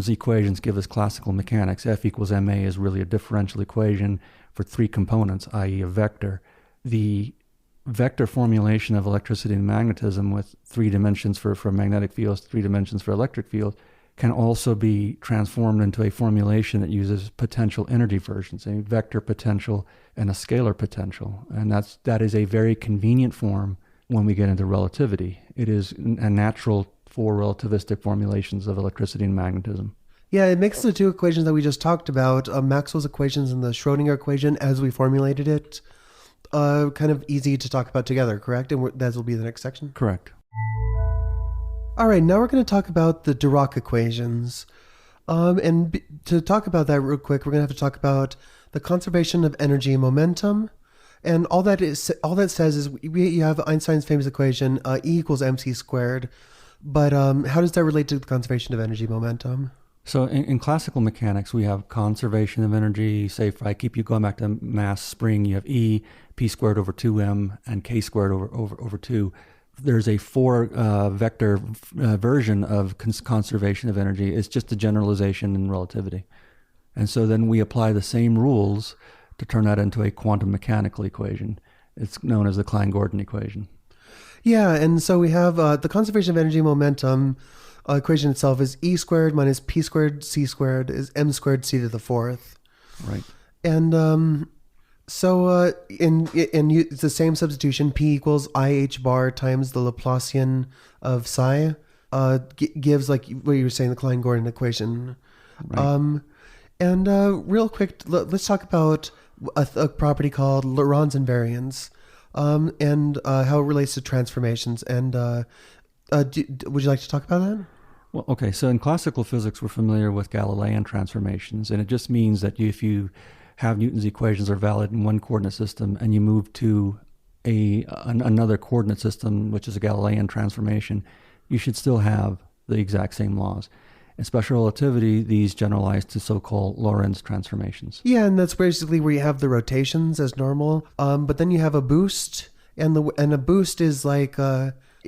equations give us classical mechanics, F equals ma is really a differential equation for 3 components, i.e. a vector. The vector formulation of electricity and magnetism with 3 dimensions for magnetic fields, 3 dimensions for electric fields, can also be transformed into a formulation that uses potential energy versions, a vector potential and a scalar potential. And that is a very convenient form when we get into relativity. It is a natural for relativistic formulations of electricity and magnetism. Yeah, it makes the 2 equations that we just talked about, Maxwell's equations and the Schrodinger equation as we formulated it, kind of easy to talk about together, correct? And that will be the next section? Correct. All right, now we're going to talk about the Dirac equations. To talk about that real quick, we're going to have to talk about the conservation of energy and momentum. And all that says is you have Einstein's famous equation, E equals mc squared. But how does that relate to the conservation of energy momentum? So in classical mechanics, we have conservation of energy. Say if I keep you going back to mass spring, you have E, p squared over 2m, and k squared over 2. There's a 4 vector version of conservation of energy. It's just a generalization in relativity. And so then we apply the same rules to turn that into a quantum mechanical equation. It's known as the Klein-Gordon equation. Yeah, and so we have the conservation of energy momentum equation itself is E squared minus p squared c squared is m squared c to the 4th. Right. And so it's the same substitution, P equals IH bar times the Laplacian of psi, gives like what you were saying, the Klein-Gordon equation. Right. Real quick, let's talk about a property called Lorentz invariance, and how it relates to transformations. And would you like to talk about that? Well, okay. So in classical physics, we're familiar with Galilean transformations, and it just means that if you have Newton's equations are valid in one coordinate system and you move to another coordinate system, which is a Galilean transformation, you should still have the exact same laws. In special relativity, these generalize to so-called Lorentz transformations. Yeah, and that's basically where you have the rotations as normal, but then you have a boost, and a boost is like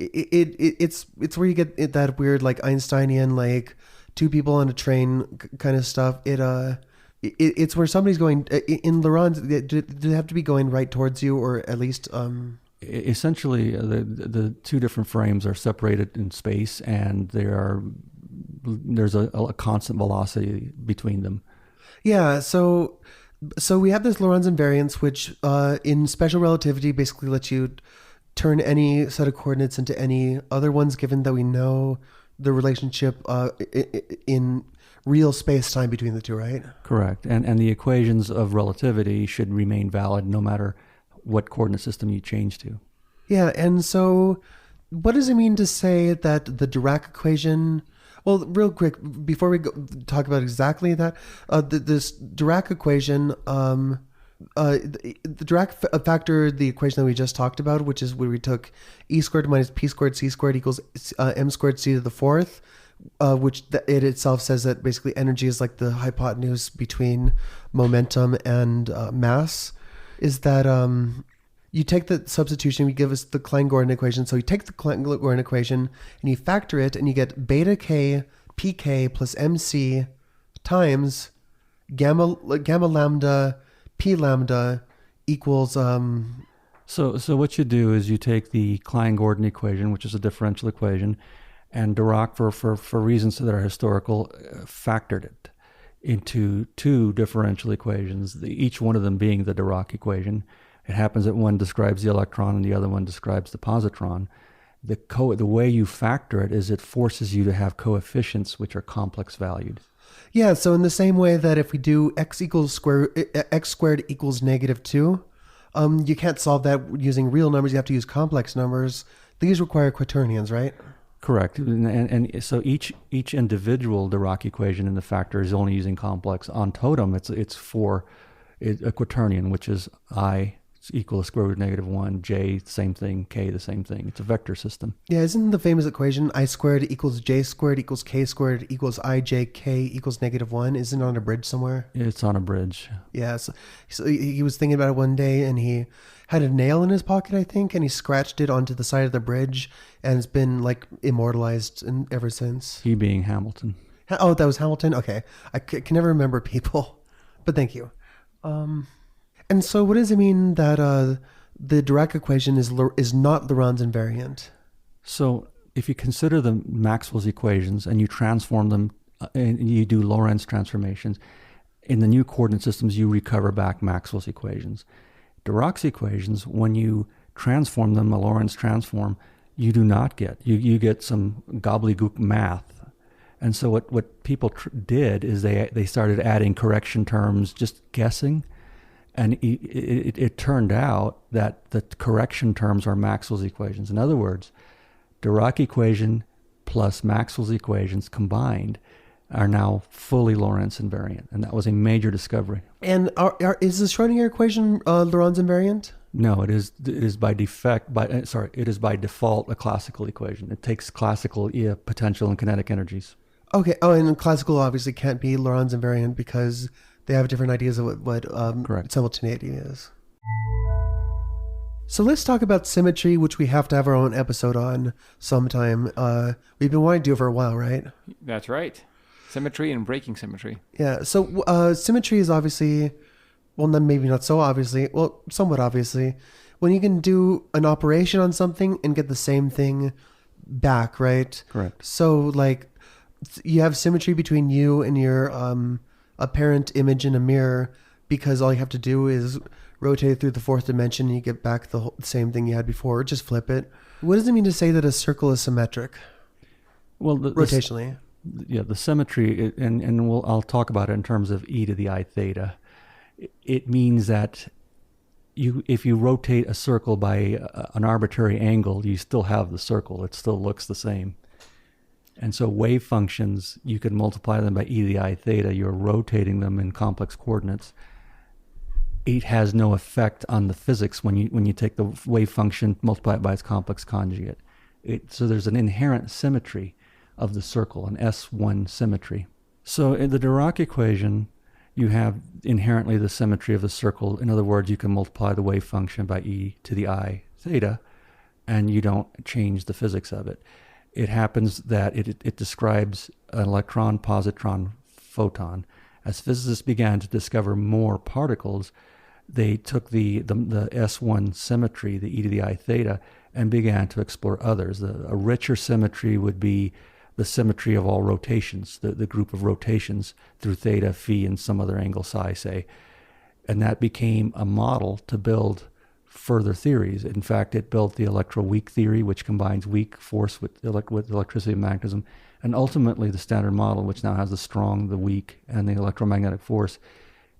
it's where you get that weird like Einsteinian like 2 people on a train kind of stuff. It's where somebody's going in Lorentz. Do they have to be going right towards you, or at least essentially the 2 different frames are separated in space, and there's a constant velocity between them. Yeah, so we have this Lorentz invariance, which in special relativity basically lets you turn any set of coordinates into any other ones, given that we know the relationship in real space-time between the 2, right? Correct. And the equations of relativity should remain valid no matter what coordinate system you change to. Yeah, and so what does it mean to say that the Dirac equation... Well, real quick, before we talk about exactly that, this Dirac equation, the Dirac factor, the equation that we just talked about, which is where we took E squared minus P squared C squared equals M squared C to the fourth, which it itself says that basically energy is like the hypotenuse between momentum and mass, is that you take the substitution, we give us the Klein-Gordon equation. So you take the Klein-Gordon equation and you factor it and you get beta k pk plus mc times gamma lambda p lambda equals So what you do is you take the Klein-Gordon equation, which is a differential equation, and Dirac, for reasons that are historical, factored it into two differential equations, each one of them being the Dirac equation. It happens that one describes the electron and the other one describes the positron. The way you factor it is it forces you to have coefficients which are complex valued. Yeah, so in the same way that if we do x squared equals -2, you can't solve that using real numbers. You have to use complex numbers. These require quaternions, right? Correct. And so each individual Dirac equation in the factor is only using complex. On totem, it's for a quaternion, which is I equals square root -1, j same thing, k the same thing. It's a vector system. Yeah, isn't the famous equation I squared equals j squared equals k squared equals ijk equals -1? Isn't it on a bridge somewhere? It's on a bridge. Yeah, so he was thinking about it one day and he had a nail in his pocket, I think, and he scratched it onto the side of the bridge and it's been like immortalized ever since. He being Hamilton. Oh, that was Hamilton? Okay. I can never remember people, but thank you. And so what does it mean that the Dirac equation is not Lorentz invariant? So if you consider the Maxwell's equations and you transform them and you do Lorentz transformations, in the new coordinate systems, you recover back Maxwell's equations. Dirac's equations, when you transform them, a Lorentz transform, you do not get. You get some gobbledygook math. And so what people did is they started adding correction terms, just guessing. And it turned out that the correction terms are Maxwell's equations. In other words, Dirac equation plus Maxwell's equations combined are now fully Lorentz invariant. And that was a major discovery. And is the Schrodinger equation Lorentz invariant? No, it is by default a classical equation. It takes classical potential and kinetic energies. Okay. Oh, and classical obviously can't be Lorentz invariant because they have different ideas of what simultaneity is. So let's talk about symmetry, which we have to have our own episode on sometime. We've been wanting to do it for a while, right? That's right. Symmetry and breaking symmetry. Yeah. So symmetry is obviously, well, maybe not so obviously, well, somewhat obviously, when you can do an operation on something and get the same thing back, right? Correct. So like you have symmetry between you and your apparent image in a mirror because all you have to do is rotate it through the fourth dimension and you get back the same thing you had before. Just flip it. What does it mean to say that a circle is symmetric? Well, rotationally. The symmetry, I'll talk about it in terms of e to the I theta. It means that if you rotate a circle by an arbitrary angle, you still have the circle. It still looks the same. And so wave functions, you can multiply them by e to the I theta. You're rotating them in complex coordinates. It has no effect on the physics when you take the wave function, multiply it by its complex conjugate. So there's an inherent symmetry of the circle, an S1 symmetry. So in the Dirac equation, you have inherently the symmetry of the circle. In other words, you can multiply the wave function by e to the I theta, and you don't change the physics of it. It happens that it describes an electron, positron, photon. As physicists began to discover more particles, they took the S1 symmetry, the e to the I theta, and began to explore others. A richer symmetry would be the symmetry of all rotations, the group of rotations through theta, phi, and some other angle psi, say. And that became a model to build further theories. In fact, it built the electroweak theory, which combines weak force with electricity and magnetism, and ultimately the Standard Model, which now has the strong, the weak, and the electromagnetic force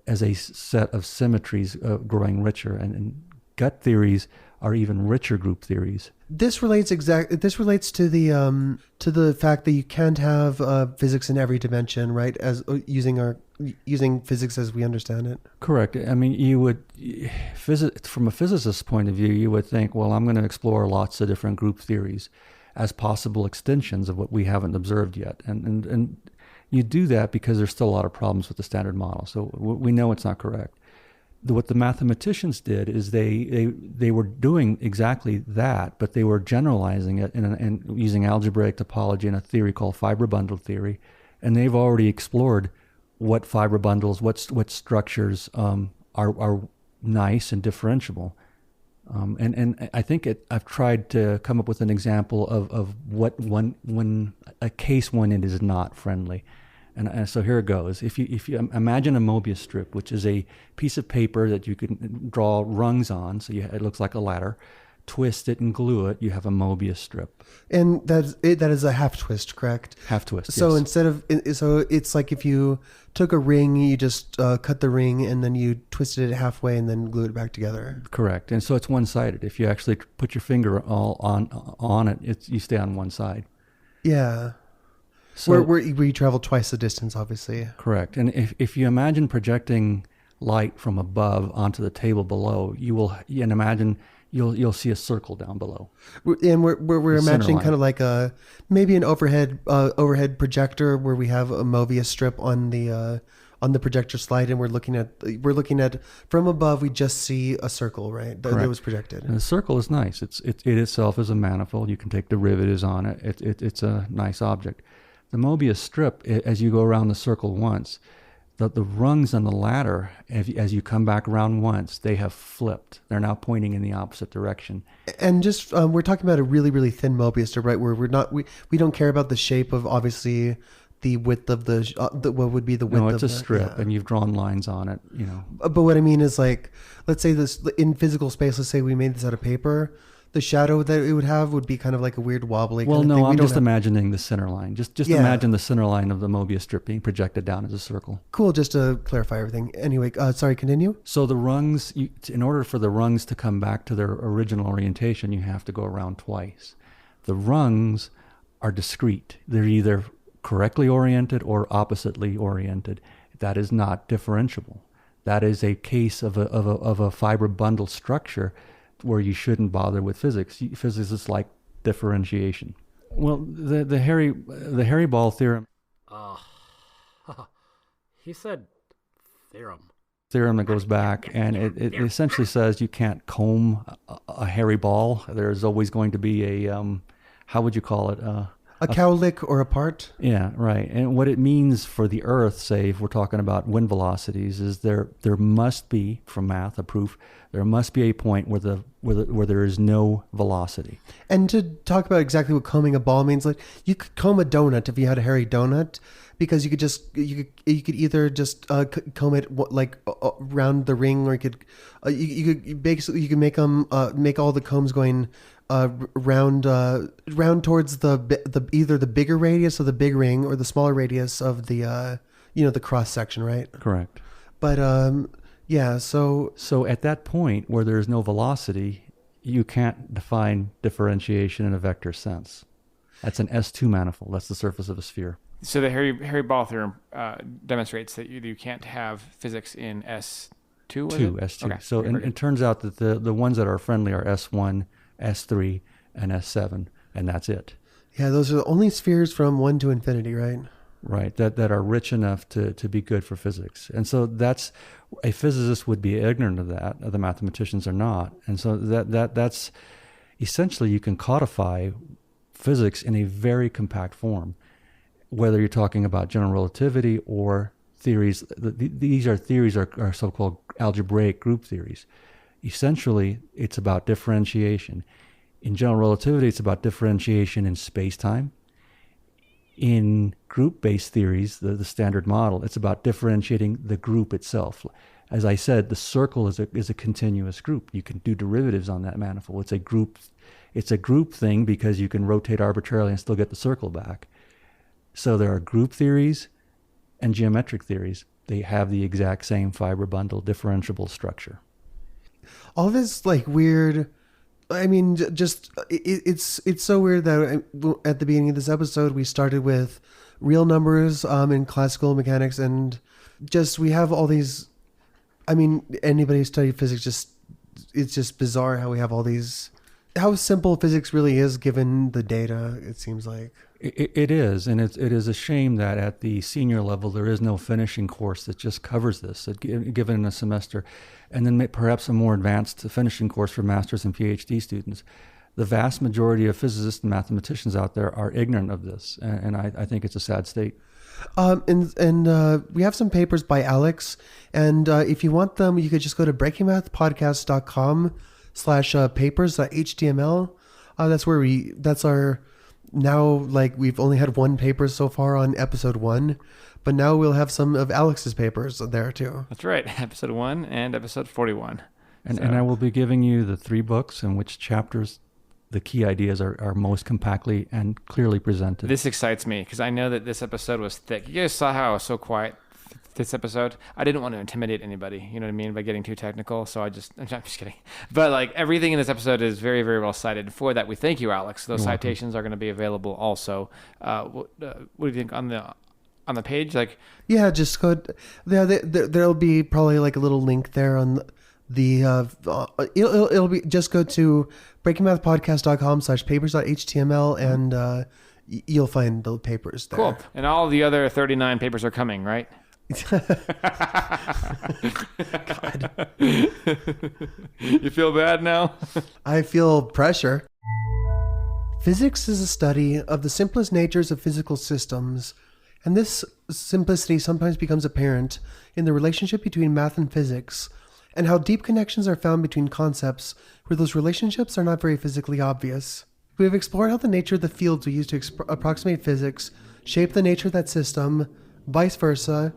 as a set of symmetries growing richer. And gut theories are even richer group theories. This relates to the fact that you can't have physics in every dimension, right? As using physics as we understand it. Correct. I mean, from a physicist's point of view, you would think, well, I'm going to explore lots of different group theories as possible extensions of what we haven't observed yet, and you do that because there's still a lot of problems with the standard model. So we know it's not correct. What the mathematicians did is they were doing exactly that, but they were generalizing it and using algebraic topology and a theory called fiber bundle theory, and they've already explored what fiber bundles, what structures are nice and differentiable, and I think I've tried to come up with an example of what when a case when it is not friendly. And so here it goes. If you imagine a Mobius strip, which is a piece of paper that you can draw rungs on, so it looks like a ladder, twist it and glue it, you have a Mobius strip. And that is a half twist, correct? Half twist. So yes. so it's like if you took a ring, you just cut the ring and then you twisted it halfway and then glued it back together. Correct. And so it's one-sided. If you actually put your finger all on it, you stay on one side. Yeah. So where you travel twice the distance, obviously. Correct. And if you imagine projecting light from above onto the table below, you'll see a circle down below. And we're imagining line. kind of like maybe an overhead projector where we have a Mobius strip on the projector slide, and we're looking at from above. We just see a circle, right? That was projected. And the circle is nice. It itself is a manifold. You can take derivatives on it. It's a nice object. The Mobius strip, as you go around the circle once, the rungs on the ladder, as you come back around once, they have flipped. They're now pointing in the opposite direction. And just we're talking about a really, really thin Mobius strip, right? Where we don't care about the shape of, obviously, the width of the what would be the width. No, it's of a strip, and you've drawn lines on it. But what I mean is, like, let's say this in physical space. Let's say we made this out of paper. The shadow that it would have would be kind of like a weird wobbly. Well, kind of no, thing. I'm just imagining the center line. Just imagine the center line of the Mobius strip being projected down as a circle. Cool. Just to clarify everything. Anyway, sorry. Continue. So the rungs, in order for the rungs to come back to their original orientation, you have to go around twice. The rungs are discrete. They're either correctly oriented or oppositely oriented. That is not differentiable. That is a case of a fiber bundle structure where you shouldn't bother with physics. Physicists like differentiation. Well, the Harry Ball theorem. He said theorem. Theorem that goes back, and it essentially says you can't comb a hairy ball. There's always going to be a how would you call it? A cowlick or a part? Yeah, right. And what it means for the Earth, say, if we're talking about wind velocities, is there must be, from math, a proof, there must be a point where there is no velocity. And to talk about exactly what combing a ball means, like you could comb a donut if you had a hairy donut, because you could either just comb it around the ring, or you could make all the combs going round towards the either the bigger radius of the big ring or the smaller radius of the the cross section, right? Correct. But so at that point where there is no velocity, you can't define differentiation in a vector sense. That's an S2 manifold. That's the surface of a sphere. So the Harry Ball theorem demonstrates that you can't have physics in S2. S2. Okay. So it turns out that the ones that are friendly are S1, S3, and S7, and that's it. Yeah, those are the only spheres from 1 to infinity, right? Right, that are rich enough to be good for physics. And so that's, a physicist would be ignorant of that, the mathematicians are not. And so that's essentially, you can codify physics in a very compact form, whether you're talking about general relativity or theories. These are theories are so-called algebraic group theories. Essentially, it's about differentiation. In general relativity, it's about differentiation in space-time. In group-based theories, the standard model, it's about differentiating the group itself. As I said, the circle is a continuous group. You can do derivatives on that manifold. It's a group thing because you can rotate arbitrarily and still get the circle back. So there are group theories and geometric theories. They have the exact same fiber bundle differentiable structure. All this like weird I mean, it's so weird that at the beginning of this episode we started with real numbers in classical mechanics, and just we have all these. I mean, anybody who studied physics it's just bizarre how we have all these. How simple physics really is given the data. It seems like it is, and it is a shame that at the senior level there is no finishing course that just covers this, given in a semester, and then perhaps a more advanced finishing course for master's and PhD students. The vast majority of physicists and mathematicians out there are ignorant of this, and I think it's a sad state. And we have some papers by Alex, and if you want them, you could just go to breakingmathpodcast.com/papers.html. That's our now, like, we've only had one paper so far on episode 1, but now we'll have some of Alex's papers there too. That's right, episode 1 and episode 41. And I will be giving you the 3 books in which chapters the key ideas are most compactly and clearly presented. This excites me because I know that this episode was thick. You guys saw how I was so quiet this episode. I didn't want to intimidate anybody, you know what I mean, by getting too technical. So I'm just kidding. But like everything in this episode is very, very well cited. For that, we thank you, Alex. Those citations are going to be available also. What do you think on the page? Like, yeah, just go. Yeah, there'll be probably like a little link there on the. It'll be just go to breakingmathpodcast.com/papers.html and you'll find the papers there. Cool. And all the other 39 papers are coming, right? God. You feel bad now? I feel pressure. Physics is a study of the simplest natures of physical systems, and this simplicity sometimes becomes apparent in the relationship between math and physics, and how deep connections are found between concepts where those relationships are not very physically obvious. We have explored how the nature of the fields we use to approximate physics shape the nature of that system, vice versa,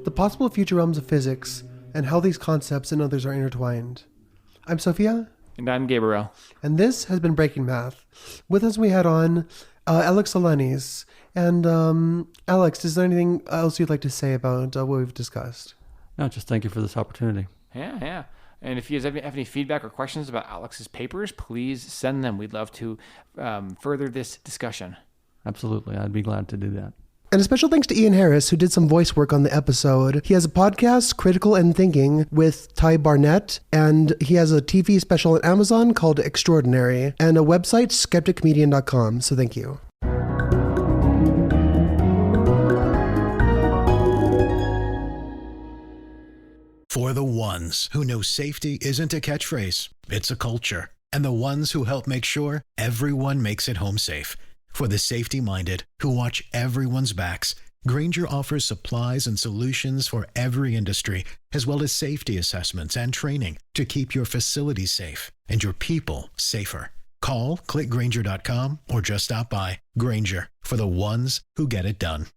the possible future realms of physics, and how these concepts and others are intertwined. I'm Sophia. And I'm Gabriel. And this has been Breaking Math. With us we had on Alex Alanis. And Alex, is there anything else you'd like to say about what we've discussed? No, just thank you for this opportunity. Yeah. And if you guys have any feedback or questions about Alex's papers, please send them. We'd love to further this discussion. Absolutely. I'd be glad to do that. And a special thanks to Ian Harris, who did some voice work on the episode. He has a podcast, Critical and Thinking, with Ty Barnett, and he has a TV special on Amazon called Extraordinary, and a website, skepticmedian.com. So thank you. For the ones who know safety isn't a catchphrase, it's a culture. And the ones who help make sure everyone makes it home safe. For the safety-minded who watch everyone's backs, Grainger offers supplies and solutions for every industry, as well as safety assessments and training to keep your facilities safe and your people safer. Call, click Grainger.com, or just stop by. Grainger, for the ones who get it done.